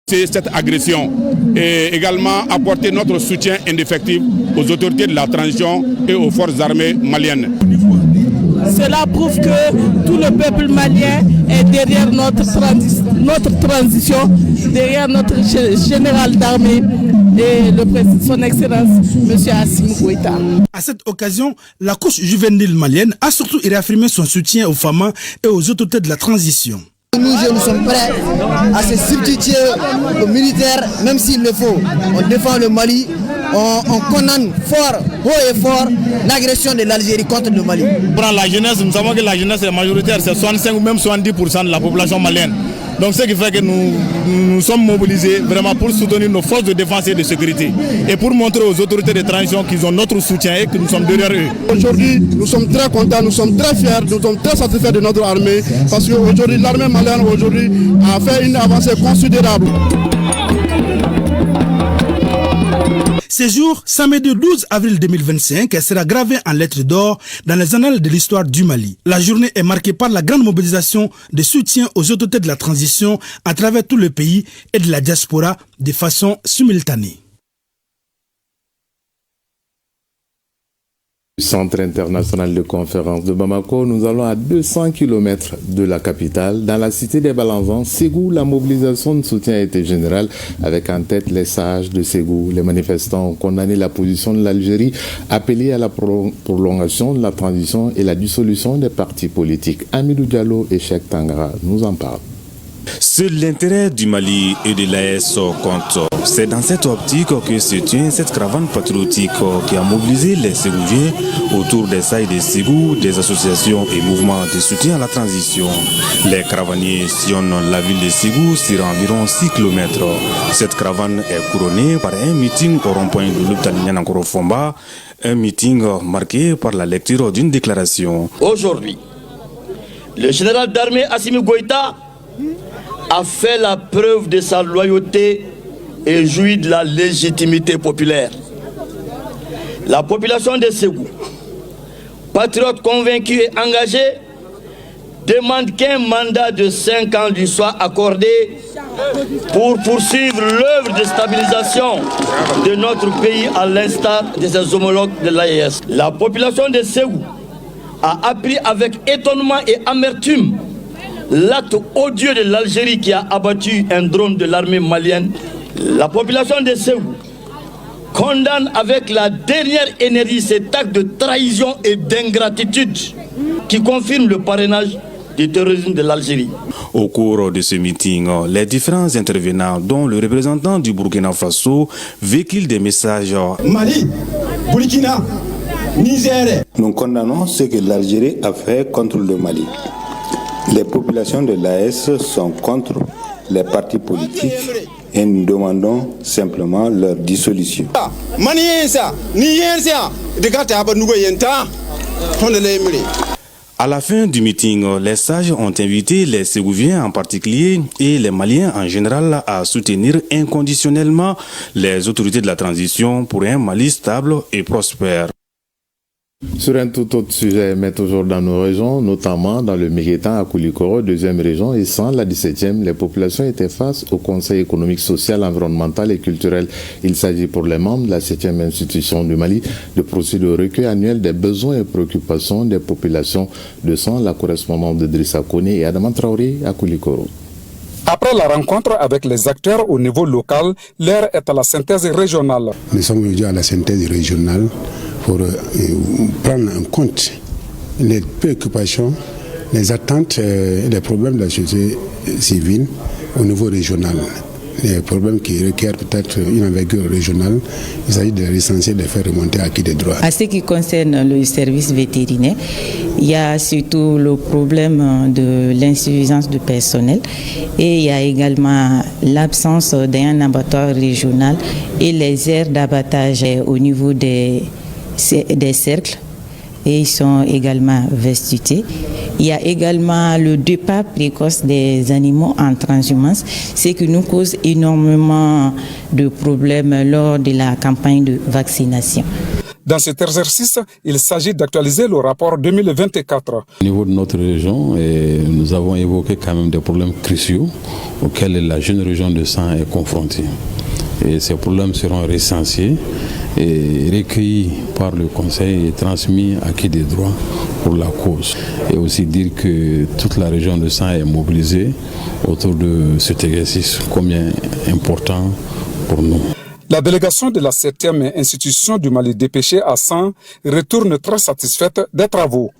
Cette agression et également apporter notre soutien indéfectible aux autorités de la transition et aux forces armées maliennes. Cela prouve que tout le peuple malien est derrière notre transition, derrière notre général d'armée et son Excellence, M. Assimi Goïta. À cette occasion, la couche juvénile malienne a surtout réaffirmé son soutien aux femmes et aux autorités de la transition. Nous sommes prêts à se substituer aux militaires, même s'il le faut. On défend le Mali, on condamne fort, haut et fort, l'agression de l'Algérie contre le Mali. Pour la jeunesse, nous savons que la jeunesse est majoritaire, c'est 65 ou même 70% de la population malienne. Donc ce qui fait que nous sommes mobilisés vraiment pour soutenir nos forces de défense et de sécurité et pour montrer aux autorités de transition qu'ils ont notre soutien et que nous sommes derrière eux. Aujourd'hui, nous sommes très contents, nous sommes très fiers, nous sommes très satisfaits de notre armée parce qu'aujourd'hui, l'armée malienne a fait une avancée considérable. Ce jour, samedi 12 avril 2025, sera gravé en lettres d'or dans les annales de l'histoire du Mali. La journée est marquée par la grande mobilisation de soutien aux autorités de la transition à travers tout le pays et de la diaspora de façon simultanée. Centre international de conférence de Bamako, nous allons à 200 km de la capitale. Dans la cité des Balanzans, Ségou, la mobilisation de soutien a été générale avec en tête les sages de Ségou. Les manifestants ont condamné la position de l'Algérie, appelé à la prolongation de la transition et la dissolution des partis politiques. Amidou Diallo et Cheikh Tangara nous en parlent. Seul l'intérêt du Mali et de l'AES compte. C'est dans cette optique que se tient cette caravane patriotique qui a mobilisé les Ségouviens autour des sailles de Ségou, des associations et mouvements de soutien à la transition. Les caravaniers sillonnent la ville de Ségou sur environ 6 km. Cette caravane est couronnée par un meeting au rond-point de l'Uptanian Fomba, un meeting marqué par la lecture d'une déclaration. Aujourd'hui, le général d'armée Assimi Goïta a fait la preuve de sa loyauté et jouit de la légitimité populaire. La population de Ségou, patriote convaincue et engagée, demande qu'un mandat de 5 ans lui soit accordé pour poursuivre l'œuvre de stabilisation de notre pays à l'instar de ses homologues de l'AES. La population de Ségou a appris avec étonnement et amertume l'acte odieux de l'Algérie qui a abattu un drone de l'armée malienne. La population de Ségou condamne avec la dernière énergie cet acte de trahison et d'ingratitude qui confirme le parrainage du terrorisme de l'Algérie. Au cours de ce meeting, les différents intervenants, dont le représentant du Burkina Faso, véhiculent des messages. Mali, Burkina, Niger. Nous condamnons ce que l'Algérie a fait contre le Mali. Les populations de l'AES sont contre les partis politiques et nous demandons simplement leur dissolution. À la fin du meeting, les sages ont invité les Ségouviens en particulier et les Maliens en général à soutenir inconditionnellement les autorités de la transition pour un Mali stable et prospère. Sur un tout autre sujet, mais toujours dans nos régions, notamment dans le Mékétan à Koulikoro, deuxième région, et sans la 17e, les populations étaient face au Conseil économique, social, environnemental et culturel. Il s'agit pour les membres de la 7e institution du Mali de procéder au recueil annuel des besoins et préoccupations des populations de sang, la correspondance de Drissa Koné et Adama Traoré à Koulikoro. Après la rencontre avec les acteurs au niveau local, l'heure est à la synthèse régionale. Nous sommes venus à la synthèse régionale pour prendre en compte les préoccupations, les attentes et les problèmes de la société civile au niveau régional. Les problèmes qui requièrent peut-être une envergure régionale, il s'agit de recenser, de faire remonter à qui des droits. À ce qui concerne le service vétérinaire, il y a surtout le problème de l'insuffisance de personnel et il y a également l'absence d'un abattoir régional et les aires d'abattage au niveau des cercles et ils sont également restitués. Il y a également le départ précoce des animaux en transhumance, ce qui nous cause énormément de problèmes lors de la campagne de vaccination. Dans cet exercice, il s'agit d'actualiser le rapport 2024. Au niveau de notre région, nous avons évoqué quand même des problèmes cruciaux auxquels la jeune région de San est confrontée. Et ces problèmes seront recensés et recueillis par le Conseil et transmis à qui des droits pour la cause. Et aussi dire que toute la région de San est mobilisée autour de cet exercice, combien important pour nous. La délégation de la 7e institution du Mali dépêchée à San retourne très satisfaite des travaux.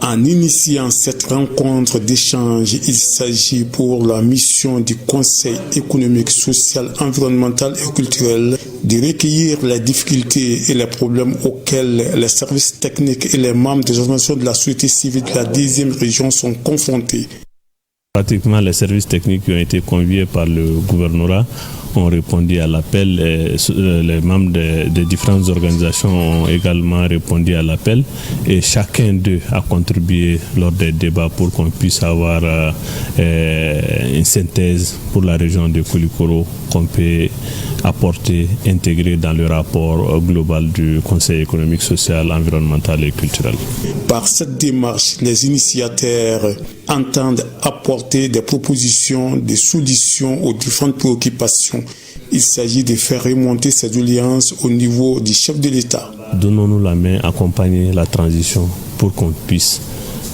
En initiant cette rencontre d'échange, il s'agit pour la mission du Conseil économique, social, environnemental et culturel de recueillir les difficultés et les problèmes auxquels les services techniques et les membres des organisations de la société civile de la 10e région sont confrontés. Pratiquement les services techniques qui ont été conviés par le gouvernorat ont répondu à l'appel. Les membres des différentes organisations ont également répondu à l'appel et chacun d'eux a contribué lors des débats pour qu'on puisse avoir une synthèse pour la région de Koulikoro qu'on peut apporter, intégrer dans le rapport global du Conseil économique, social, environnemental et culturel. Par cette démarche, les initiateurs entendent apporter des propositions, des solutions aux différentes préoccupations. Il s'agit de faire remonter ces doléances au niveau du chef de l'État. Donnons-nous la main, accompagner la transition pour qu'on puisse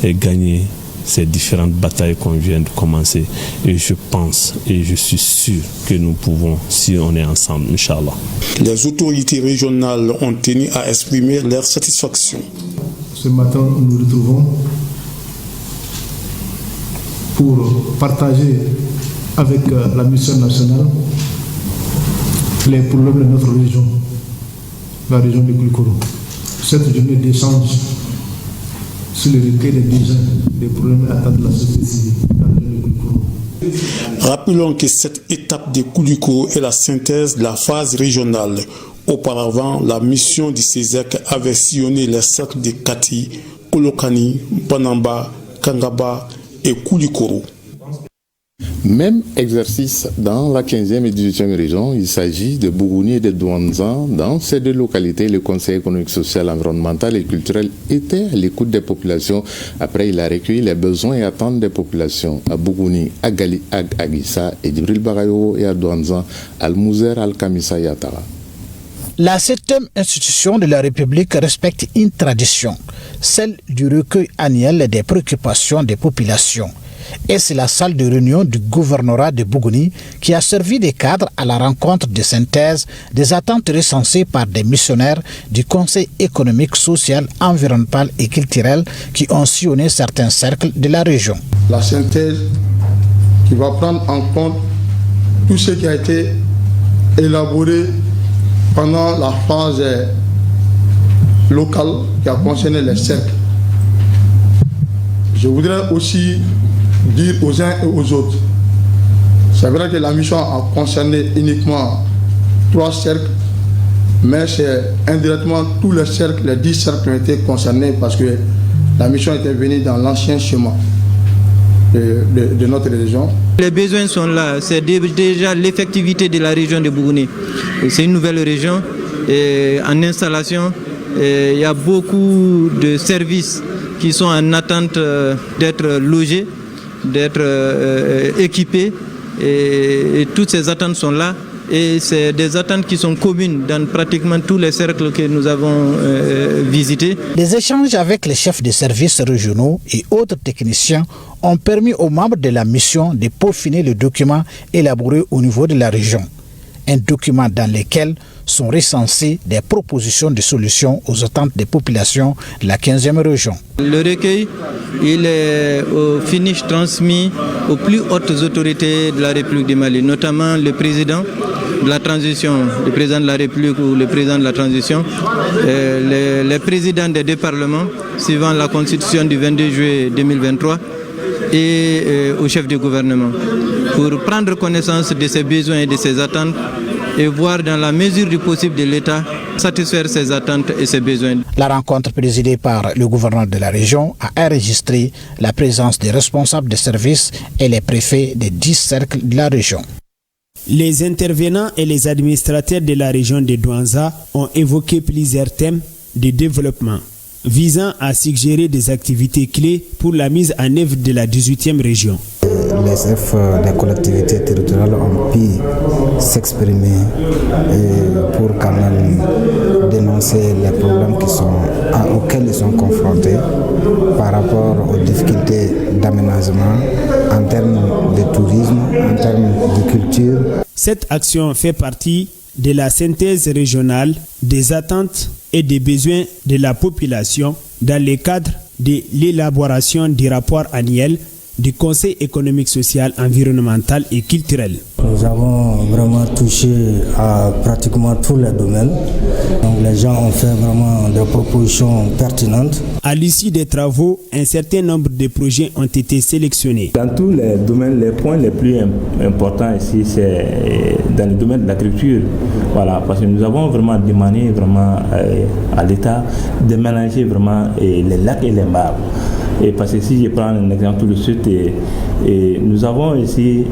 gagner ces différentes batailles qu'on vient de commencer. Et je pense et je suis sûr que nous pouvons si on est ensemble, Inch'Allah. Les autorités régionales ont tenu à exprimer leur satisfaction. Ce matin, nous nous retrouvons pour partager avec la mission nationale les problèmes de notre région, la région de Koulikoro. Cette journée d'échange sur le recueil des besoins, des problèmes et attentes de la société civile dans la région de Koulikoro. Rappelons que cette étape de Koulikoro est la synthèse de la phase régionale. Auparavant, la mission du CESEC avait sillonné les cercles de Kati, Kolokani, Banamba, Kangaba et Koulikoro. Même exercice dans la 15e et 18e région, il s'agit de Bougouni et de Douanzan. Dans ces deux localités, le Conseil économique, social, environnemental et culturel était à l'écoute des populations. Après, il a recueilli les besoins et attentes des populations. À Bougouni, à Gali, à Aguissa, et Djibril Bagayo, et à Douanzan, Al-Mouzer, Al-Kamissa et Atara. La 7e institution de la République respecte une tradition, celle du recueil annuel des préoccupations des populations. Et c'est la salle de réunion du gouvernorat de Bougouni qui a servi de cadre à la rencontre de synthèse des attentes recensées par des missionnaires du Conseil économique, social, environnemental et culturel qui ont sillonné certains cercles de la région. La synthèse qui va prendre en compte tout ce qui a été élaboré pendant la phase locale qui a concerné les cercles. Je voudrais aussi dire aux uns et aux autres, c'est vrai que la mission a concerné uniquement 3 cercles, mais c'est indirectement tous les cercles, les 10 cercles ont été concernés parce que la mission était venue dans l'ancien schéma de notre région. Les besoins sont là, c'est déjà l'effectivité de la région de Bougouni. C'est une nouvelle région et en installation, il y a beaucoup de services qui sont en attente d'être logés, d'être équipés et toutes ces attentes sont là et c'est des attentes qui sont communes dans pratiquement tous les cercles que nous avons visités. Les échanges avec les chefs de services régionaux et autres techniciens ont permis aux membres de la mission de peaufiner le document élaboré au niveau de la région. Un document dans lequel sont recensées des propositions de solutions aux attentes des populations de la 15e région. Le recueil, il est au finish transmis aux plus hautes autorités de la République du Mali, notamment le président de la transition, le président de la République ou le président de la transition, les présidents des deux parlements, suivant la constitution du 22 juillet 2023, et au chef du gouvernement, pour prendre connaissance de ses besoins et de ses attentes et voir dans la mesure du possible de l'État satisfaire ses attentes et ses besoins. La rencontre présidée par le gouverneur de la région a enregistré la présence des responsables des services et les préfets des 10 cercles de la région. Les intervenants et les administrateurs de la région de Douanza ont évoqué plusieurs thèmes de développement, visant à suggérer des activités clés pour la mise en œuvre de la 18e région. Les chefs des collectivités territoriales ont pu s'exprimer pour quand même dénoncer les problèmes auxquels ils sont confrontés par rapport aux difficultés d'aménagement en termes de tourisme, en termes de culture. Cette action fait partie de la synthèse régionale des attentes et des besoins de la population dans le cadre de l'élaboration du rapport annuel du Conseil économique, social, environnemental et culturel. Nous avons vraiment touché à pratiquement tous les domaines. Donc les gens ont fait vraiment des propositions pertinentes. À l'issue des travaux, un certain nombre de projets ont été sélectionnés. Dans tous les domaines, les points les plus importants ici, c'est dans le domaine de l'agriculture. Voilà, parce que nous avons vraiment demandé à l'État de ménager vraiment les lacs et les mares. Et parce que si je prends un exemple tout de suite, nous avons ici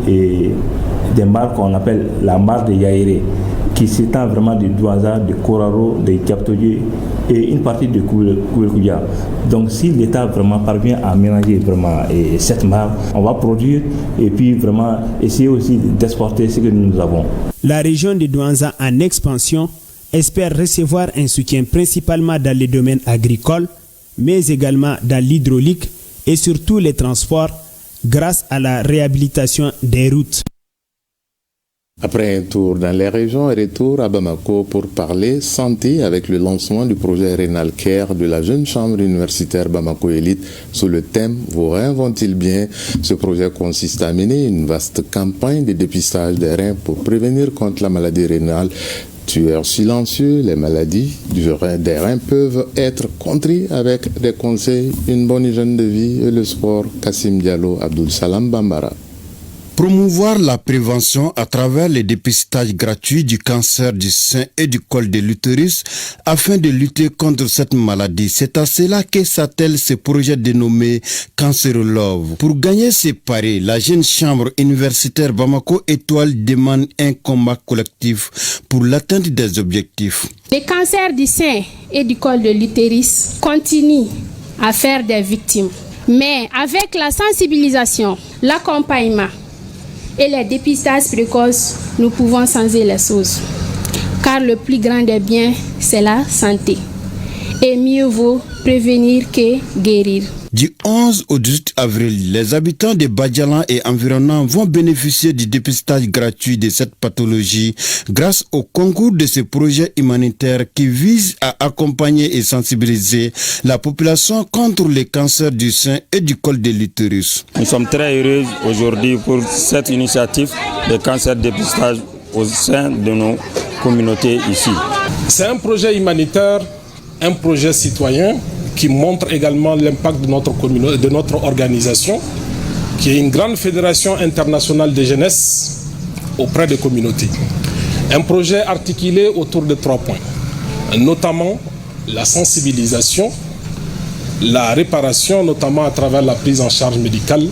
des mares qu'on appelle la mare de Yaéré, qui s'étend vraiment de Douaza, de Koraro, de Diaptoye et une partie de Kouelkoudia. Donc si l'État vraiment parvient à ménager vraiment cette mare, on va produire et puis vraiment essayer aussi d'exporter ce que nous avons. La région de Douaza en expansion espère recevoir un soutien principalement dans les domaines agricoles, mais également dans l'hydraulique et surtout les transports grâce à la réhabilitation des routes. Après un tour dans les régions, retour à Bamako pour parler santé avec le lancement du projet Renal Care de la jeune chambre universitaire Bamako Elite sous le thème « Vos reins vont-ils bien ?» Ce projet consiste à mener une vaste campagne de dépistage des reins pour prévenir contre la maladie rénale. Tueurs silencieux, les maladies des reins peuvent être contrées avec des conseils, une bonne hygiène de vie et le sport. Kassim Diallo, Abdul Salam Bambara. Promouvoir la prévention à travers les dépistages gratuits du cancer du sein et du col de l'utérus afin de lutter contre cette maladie. C'est à cela que s'attelle ce projet dénommé Cancerolove. Pour gagner ses paris, la jeune chambre universitaire Bamako Étoile demande un combat collectif pour l'atteinte des objectifs. Les cancers du sein et du col de l'utérus continuent à faire des victimes. Mais avec la sensibilisation, l'accompagnement et les dépistages précoces, nous pouvons changer les choses. Car le plus grand des biens, c'est la santé. Et mieux vaut prévenir que guérir. Du 11 au 18 avril, les habitants de Badjalan et environnants vont bénéficier du dépistage gratuit de cette pathologie grâce au concours de ce projet humanitaire qui vise à accompagner et sensibiliser la population contre les cancers du sein et du col de l'utérus. Nous sommes très heureux aujourd'hui pour cette initiative de cancer dépistage au sein de nos communautés ici. C'est un projet humanitaire, un projet citoyen qui montre également l'impact de notre organisation, qui est une grande fédération internationale de jeunesse auprès des communautés. Un projet articulé autour de 3 points, notamment la sensibilisation, la réparation, notamment à travers la prise en charge médicale,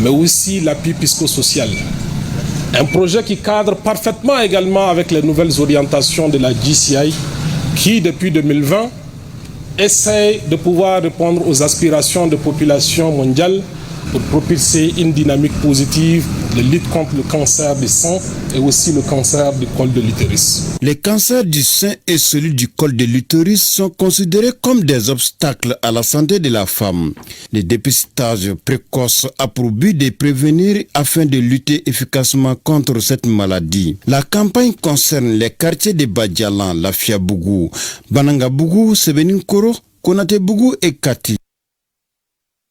mais aussi l'appui psychosocial. Un projet qui cadre parfaitement également avec les nouvelles orientations de la GCI, qui depuis 2020 essaye de pouvoir répondre aux aspirations de population mondiale pour propulser une dynamique positive de lutte contre le cancer du sein et aussi le cancer du col de l'utérus. Les cancers du sein et celui du col de l'utérus sont considérés comme des obstacles à la santé de la femme. Les dépistages précoces a pour but de prévenir afin de lutter efficacement contre cette maladie. La campagne concerne les quartiers de Badjalan, Lafiabougou, Banangabougou, Sebeninkoro, Konatebougou et Kati.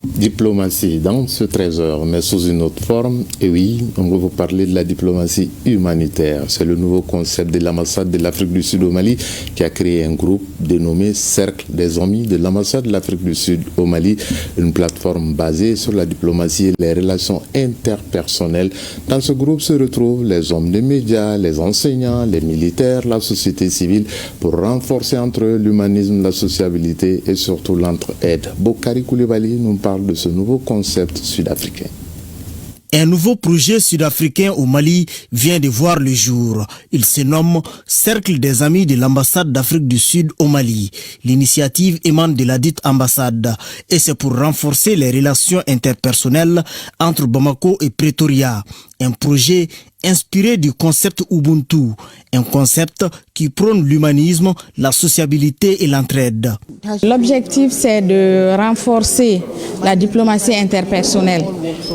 Diplomatie dans ce trésor, mais sous une autre forme. Et oui, on va vous parler de la diplomatie humanitaire. C'est le nouveau concept de l'ambassade de l'Afrique du Sud au Mali qui a créé un groupe dénommé Cercle des Amis de l'ambassade de l'Afrique du Sud au Mali, une plateforme basée sur la diplomatie et les relations interpersonnelles. Dans ce groupe se retrouvent les hommes des médias, les enseignants, les militaires, la société civile pour renforcer entre eux l'humanisme, la sociabilité et surtout l'entraide. Bokari Koulibaly nous parle de ce nouveau concept sud-africain. Un nouveau projet sud-africain au Mali vient de voir le jour. Il se nomme Cercle des Amis de l'ambassade d'Afrique du Sud au Mali. L'initiative émane de la dite ambassade et c'est pour renforcer les relations interpersonnelles entre Bamako et Pretoria. Un projet inspiré du concept Ubuntu, un concept qui prône l'humanisme, la sociabilité et l'entraide. L'objectif, c'est de renforcer la diplomatie interpersonnelle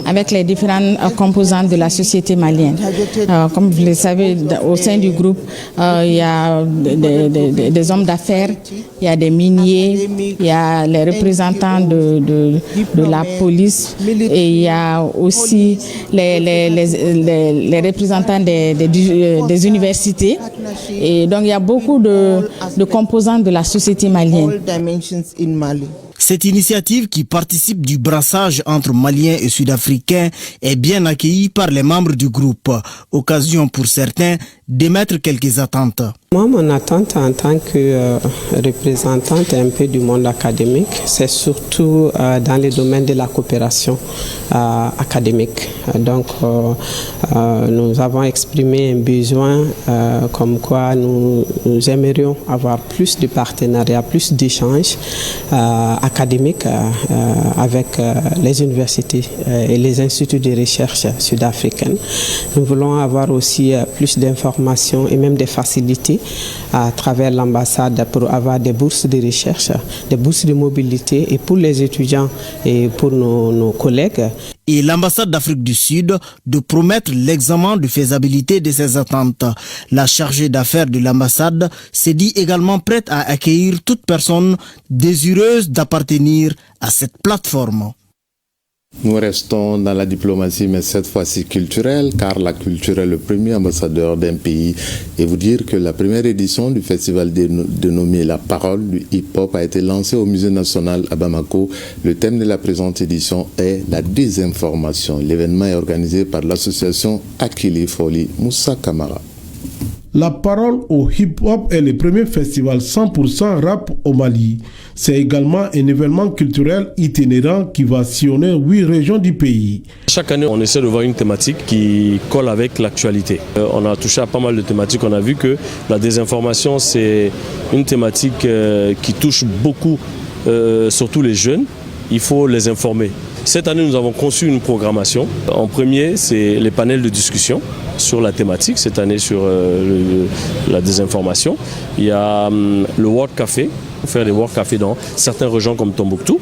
avec les différentes composantes de la société malienne. Comme vous le savez, au sein du groupe, il y a des hommes d'affaires, il y a des miniers, il y a les représentants de la police et il y a aussi les représentants des universités. Et donc il y a beaucoup de composantes de la société malienne. Cette initiative qui participe du brassage entre Maliens et Sud-Africains est bien accueillie par les membres du groupe. Occasion pour certains d'émettre quelques attentes. Moi, mon attente en tant que représentante un peu du monde académique, c'est surtout dans les domaines de la coopération académique. Donc, nous avons exprimé un besoin comme quoi nous aimerions avoir plus de partenariats, plus d'échanges académiques avec les universités et les instituts de recherche sud-africaines. Nous voulons avoir aussi plus d'informations et même des facilités à travers l'ambassade pour avoir des bourses de recherche, des bourses de mobilité et pour les étudiants et pour nos collègues. Et l'ambassade d'Afrique du Sud de promettre l'examen de faisabilité de ces attentes. La chargée d'affaires de l'ambassade s'est dit également prête à accueillir toute personne désireuse d'appartenir à cette plateforme. Nous restons dans la diplomatie, mais cette fois-ci culturelle, car la culture est le premier ambassadeur d'un pays. Et vous dire que la première édition du festival dénommé La Parole du hip-hop a été lancée au Musée national à Bamako. Le thème de la présente édition est la désinformation. L'événement est organisé par l'association Akili Foli Moussa Kamara. La Parole au hip-hop est le premier festival 100% rap au Mali. C'est également un événement culturel itinérant qui va sillonner 8 régions du pays. Chaque année, on essaie de voir une thématique qui colle avec l'actualité. On a touché à pas mal de thématiques. On a vu que la désinformation, c'est une thématique qui touche beaucoup, surtout les jeunes. Il faut les informer. Cette année, nous avons conçu une programmation. En premier, c'est les panels de discussion sur la thématique, cette année sur la désinformation. Il y a le World Café, faire des World Café dans certaines régions comme Tombouctou.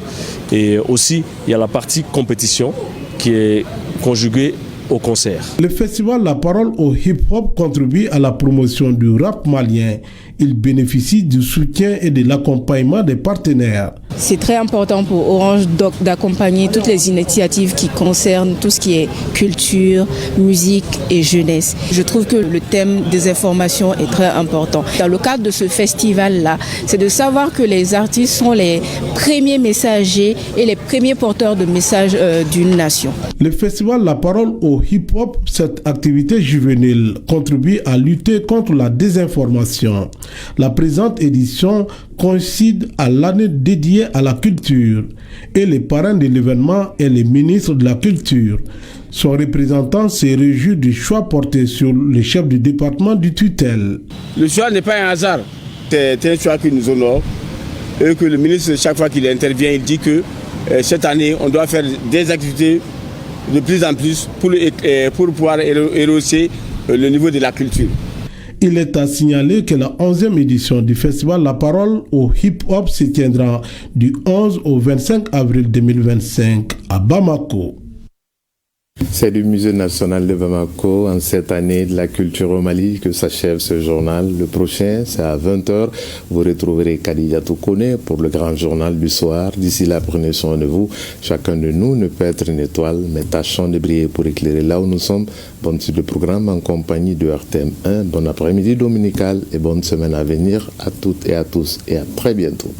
Et aussi, il y a la partie compétition qui est conjuguée au concert. Le festival La Parole au hip-hop contribue à la promotion du rap malien. Il bénéficie du soutien et de l'accompagnement des partenaires. C'est très important pour Orange d'accompagner toutes les initiatives qui concernent tout ce qui est culture, musique et jeunesse. Je trouve que le thème des informations est très important. Dans le cadre de ce festival-là, c'est de savoir que les artistes sont les premiers messagers et les premiers porteurs de messages d'une nation. Le festival La Parole au hip-hop, cette activité juvénile, contribue à lutter contre la désinformation. La présente édition coïncide à l'année dédiée à la culture et le parrain de l'événement est le ministre de la Culture. Son représentant se réjouit du choix porté sur le chef du département du tutelle. Le choix n'est pas un hasard, c'est un choix qui nous honore et que le ministre, chaque fois qu'il intervient, il dit que cette année, on doit faire des activités de plus en plus pour pouvoir rehausser le niveau de la culture. Il est à signaler que la 11e édition du festival La Parole au hip-hop se tiendra du 11 au 25 avril 2025 à Bamako. C'est du Musée national de Bamako en cette année de la culture au Mali que s'achève ce journal. Le prochain, c'est à 20h. Vous retrouverez Khadija Toukone pour le grand journal du soir. D'ici là, prenez soin de vous. Chacun de nous ne peut être une étoile, mais tâchons de briller pour éclairer là où nous sommes. Bonne suite de programme en compagnie de RTM1. Bon après-midi dominical et bonne semaine à venir à toutes et à tous et à très bientôt.